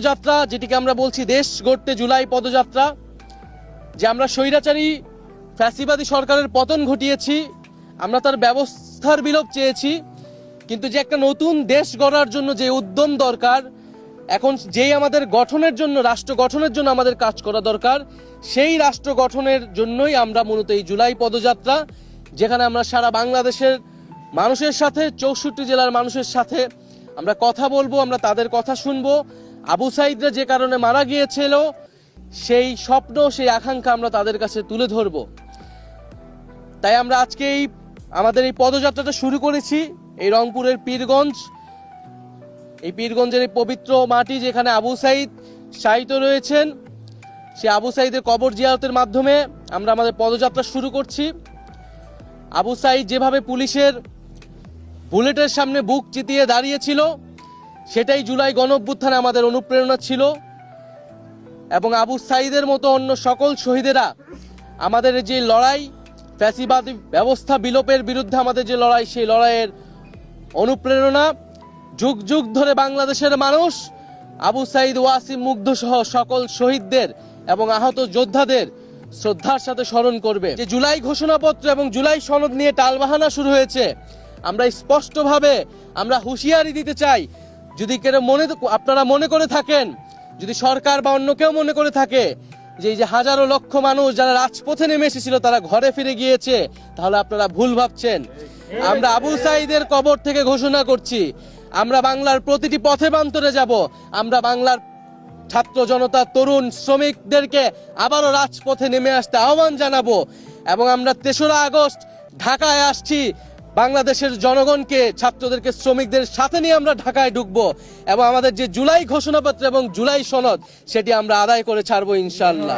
পদযাত্রা, যেটিকে আমরা বলছি দেশ গড়তে জুলাই পদযাত্রা, যে আমরা স্বৈরাচারী ফ্যাসিবাদী সরকারের পতন ঘটিয়েছি, আমরা তার ব্যবস্থার বিলোপ চেয়েছি, কিন্তু যে একটা নতুন দেশ গড়ার জন্য যে উদ্যম দরকার, এখন যেই আমাদের গঠনের জন্য, রাষ্ট্র গঠনের জন্য আমাদের কাজ করা দরকার, সেই রাষ্ট্র গঠনের জন্যই আমরা মূলত এই জুলাই পদযাত্রা, যেখানে আমরা সারা বাংলাদেশের মানুষের সাথে, 64 জেলার মানুষের সাথে আমরা কথা বলবো, আমরা তাদের কথা শুনবো। আবু সাঈদরা যে কারণে মারা গিয়েছিল, সেই স্বপ্ন, সেই আকাঙ্ক্ষা আমরা তাদের কাছে তুলে ধরবো। তাই আমরা আজকে আমাদের এই পদযাত্রাটা শুরু করেছি এই রংপুরের পীরগঞ্জ, এই পীরগঞ্জের এই পবিত্র মাটি, যেখানে আবু সাঈদ শায়িত রয়েছেন। সে আবু সাঈদের কবর জিয়ারতের মাধ্যমে আমরা আমাদের পদযাত্রা শুরু করছি। আবু সাঈদ যেভাবে পুলিশের বুলেটের সামনে বুক চিতিয়ে দাঁড়িয়েছিল, সেটাই জুলাই গণঅভ্যুত্থানে আমাদের অনুপ্রেরণা ছিল। এবং আবু সাঈদের মতো অন্য সকল শহীদেরা আমাদের যে লড়াই, ফ্যাসিবাদী ব্যবস্থা বিলোপের বিরুদ্ধে আমাদের যে লড়াই, সেই লড়াইয়ের অনুপ্রেরণা। যুগ যুগ ধরে বাংলাদেশের মানুষ আবু সাঈদ, ওয়াসিম, মুগ্ধ সহ সকল শহীদদের এবং আহত যোদ্ধাদের শ্রদ্ধার সাথে স্মরণ করবে। যে জুলাই ঘোষণাপত্র এবং জুলাই সনদ নিয়ে টালবাহানা শুরু হয়েছে, আমরা স্পষ্টভাবে আমরা হুঁশিয়ারি দিতে চাই, যদি আপনারা মনে করে থাকেন, যদি সরকার বা অন্য কেউ মনে করে থাকে যে এই যে হাজারো লক্ষ মানুষ যারা রাজপথে নেমে এসেছিল তারা ঘরে ফিরে গিয়েছে, তাহলে আপনারা ভুল ভাবছেন। আমরা আবু সাঈদের কবর থেকে ঘোষণা করছি, আমরা বাংলার প্রতিটি পথে প্রান্তরে যাব। আমরা বাংলার ছাত্র জনতা, তরুণ, শ্রমিকদেরকে আবারও রাজপথে নেমে আসতে আহ্বান জানাবো। এবং আমরা 3রা আগস্ট ঢাকায় আসছি, বাংলাদেশের জনগণকে, ছাত্রদেরকে, শ্রমিকদের সাথে নিয়ে আমরা ঢাকায় ঢুকবো এবং আমাদের যে জুলাই ঘোষণাপত্র এবং জুলাই সনদ, সেটি আমরা আদায় করে ছাড়বো ইনশাআল্লাহ।